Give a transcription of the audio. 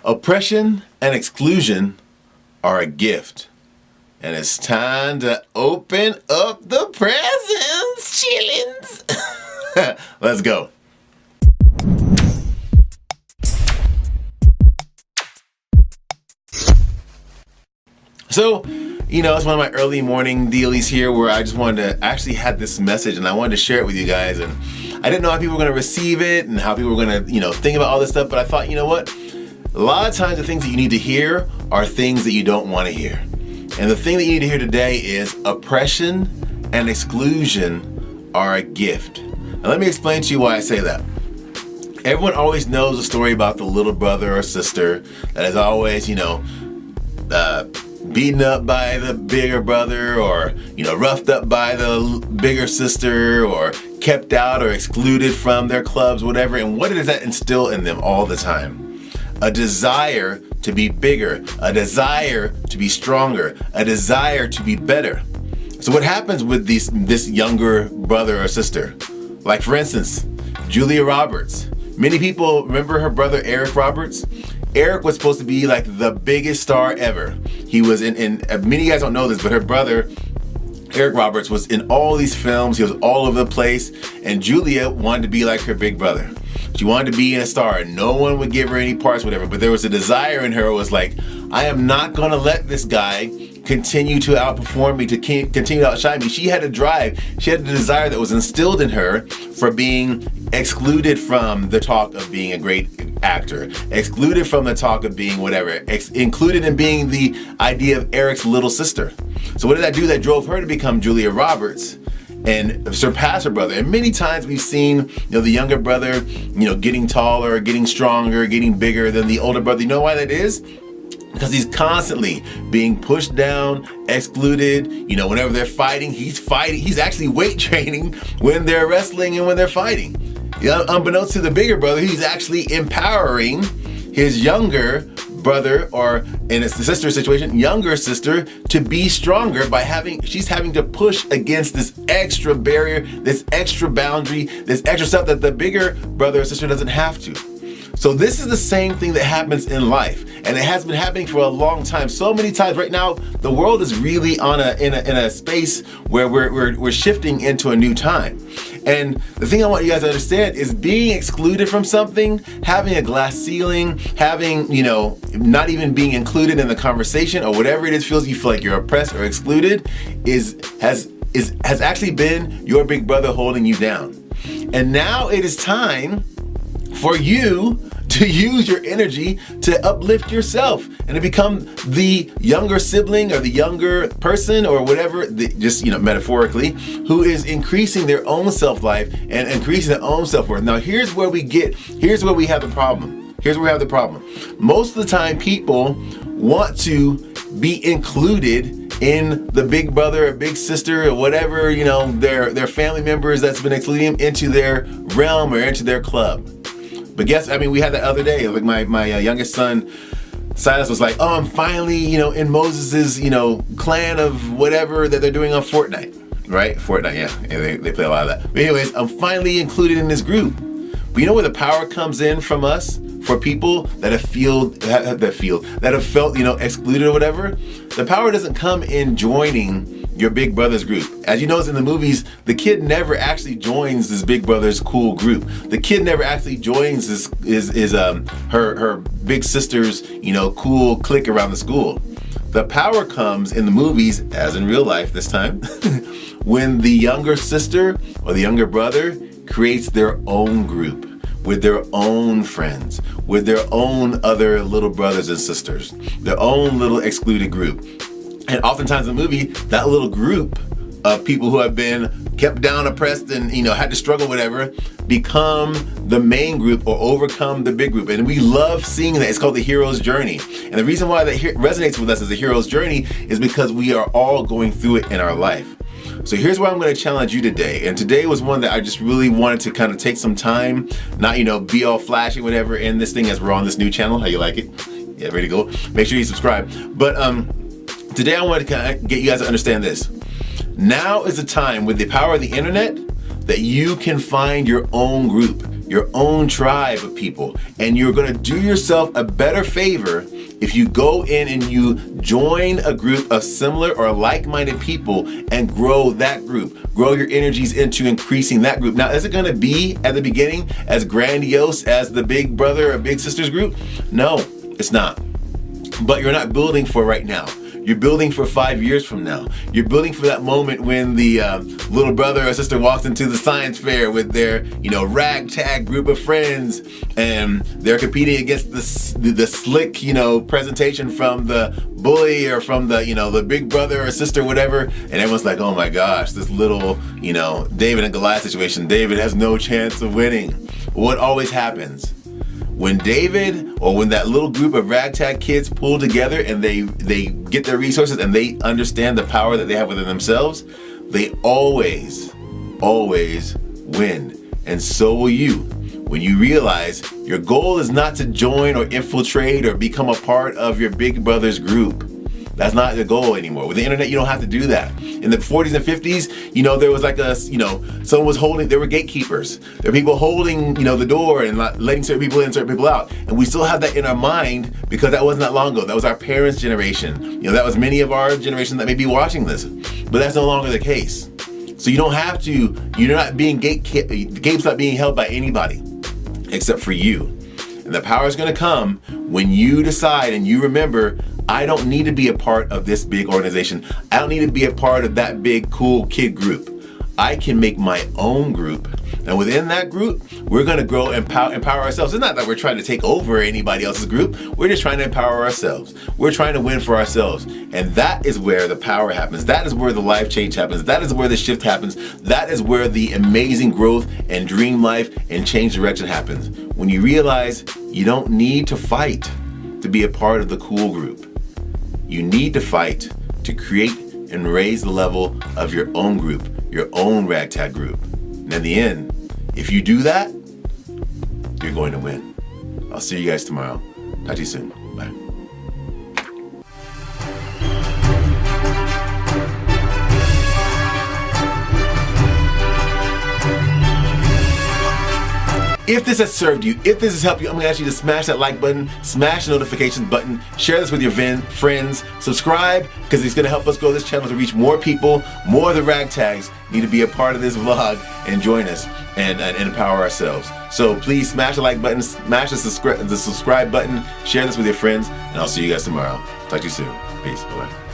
Oppression and exclusion are a gift. And it's time to open up the presents, chillins. Let's go. So, it's one of my early morning dealies here where I just wanted to actually had this message and I wanted to share it with you guys. And I didn't know how people were going to receive it and how people were going to, think about all this stuff. But I thought, you know what? A lot of times the things that you need to hear are things that you don't want to hear. And the thing that you need to hear today is oppression and exclusion are a gift. Now let me explain to you why I say that. Everyone always knows a story about the little brother or sister that is always, beaten up by the bigger brother or, roughed up by the bigger sister or kept out or excluded from their clubs, whatever. And what does that instill in them all the time? A desire to be bigger, a desire to be stronger, a desire to be better. So what happens with this younger brother or sister? Like for instance, Julia Roberts. Many people remember her brother Eric Roberts. Eric was supposed to be like the biggest star ever. He was in many guys don't know this, but her brother Eric Roberts was in all these films. He was all over the place. And Julia wanted to be like her big brother. She wanted to be a star and no one would give her any parts, whatever. But there was a desire in her. It was like, I am not going to let this guy continue to outperform me, to continue to outshine me. She had a drive. She had a desire that was instilled in her for being excluded from the talk of being a great actor, excluded from the talk of being whatever, included in being the idea of Eric's little sister. So what did that do? That drove her to become Julia Roberts and surpass her brother. And many times we've seen, the younger brother, getting taller, getting stronger, getting bigger than the older brother. You know why that is? Because he's constantly being pushed down, excluded. Whenever they're fighting. He's actually weight training when they're wrestling and when they're fighting. Unbeknownst to the bigger brother, he's actually empowering his younger brother, or in a sister situation, younger sister, to be stronger she's having to push against this extra barrier, this extra boundary, this extra stuff that the bigger brother or sister doesn't have to. So this is the same thing that happens in life, and it has been happening for a long time. So many times right now, the world is really in a space where we're shifting into a new time. And the thing I want you guys to understand is being excluded from something, having a glass ceiling, having, not even being included in the conversation or whatever it is you feel like you're oppressed or excluded has actually been your big brother holding you down. And now it is time for you to use your energy to uplift yourself and to become the younger sibling or the younger person or whatever, metaphorically, who is increasing their own self-life and increasing their own self-worth. Now, here's where we have the problem. Most of the time, people want to be included in the big brother or big sister or whatever, their family members that's been excluding them into their realm or into their club. But we had that other day, like my youngest son, Silas, was like, oh, I'm finally, in Moses's, clan of whatever that they're doing on Fortnite, right? Fortnite, yeah, they play a lot of that. But anyways, I'm finally included in this group. But you know where the power comes in from us, for people that have felt, excluded or whatever? The power doesn't come in joining your big brother's group. As you notice in the movies, the kid never actually joins this big brother's cool group. The kid never actually joins her big sister's, cool clique around the school. The power comes in the movies, as in real life this time, when the younger sister or the younger brother creates their own group with their own friends, with their own other little brothers and sisters, their own little excluded group. And oftentimes in the movie, that little group of people who have been kept down, oppressed, and had to struggle, whatever, become the main group or overcome the big group. And we love seeing that. It's called the hero's journey. And the reason why that resonates with us as a hero's journey is because we are all going through it in our life. So here's where I'm going to challenge you today. And today was one that I just really wanted to kind of take some time, not, be all flashy, whatever, in this thing as we're on this new channel. How you like it? Yeah, ready to go? Make sure you subscribe. But today I want to kind of get you guys to understand this. Now is the time with the power of the internet that you can find your own group. your own tribe of people. And you're gonna do yourself a better favor if you go in and you join a group of similar or like-minded people and grow that group. Grow your energies into increasing that group. Now, is it gonna be at the beginning as grandiose as the big brother or big sisters group? No, it's not. But you're not building for right now. You're building for 5 years from now. You're building for that moment when the little brother or sister walks into the science fair with their, ragtag group of friends, and they're competing against the slick, presentation from the bully or from the big brother or sister, whatever. And everyone's like, oh my gosh, this little, David and Goliath situation. David has no chance of winning. What always happens? When David or when that little group of ragtag kids pull together and they get their resources and they understand the power that they have within themselves, they always win. And so will you. When you realize your goal is not to join or infiltrate or become a part of your big brother's group. That's not the goal anymore. With the internet, you don't have to do that. In the 40s and 50s, there was like someone was holding, there were gatekeepers. There were people holding, the door and letting certain people in, certain people out. And we still have that in our mind because that wasn't that long ago. That was our parents' generation. That was many of our generation that may be watching this. But that's no longer the case. So you don't have to, you're not being the gate's not being held by anybody except for you. And the power is gonna come when you decide and you remember, I don't need to be a part of this big organization. I don't need to be a part of that big, cool kid group. I can make my own group. And within that group, we're gonna grow and empower ourselves. It's not that we're trying to take over anybody else's group. We're just trying to empower ourselves. We're trying to win for ourselves. And that is where the power happens. That is where the life change happens. That is where the shift happens. That is where the amazing growth and dream life and change direction happens. When you realize you don't need to fight to be a part of the cool group. You need to fight to create and raise the level of your own group, your own ragtag group. And in the end, if you do that, you're going to win. I'll see you guys tomorrow. Talk to you soon. Bye. If this has served you, if this has helped you, I'm gonna ask you to smash that like button, smash the notifications button, share this with your friends, subscribe, because it's gonna help us grow this channel to reach more people. More of the ragtags need to be a part of this vlog and join us and empower ourselves. So please smash the like button, smash the subscribe button, share this with your friends, and I'll see you guys tomorrow. Talk to you soon. Peace. Bye-bye.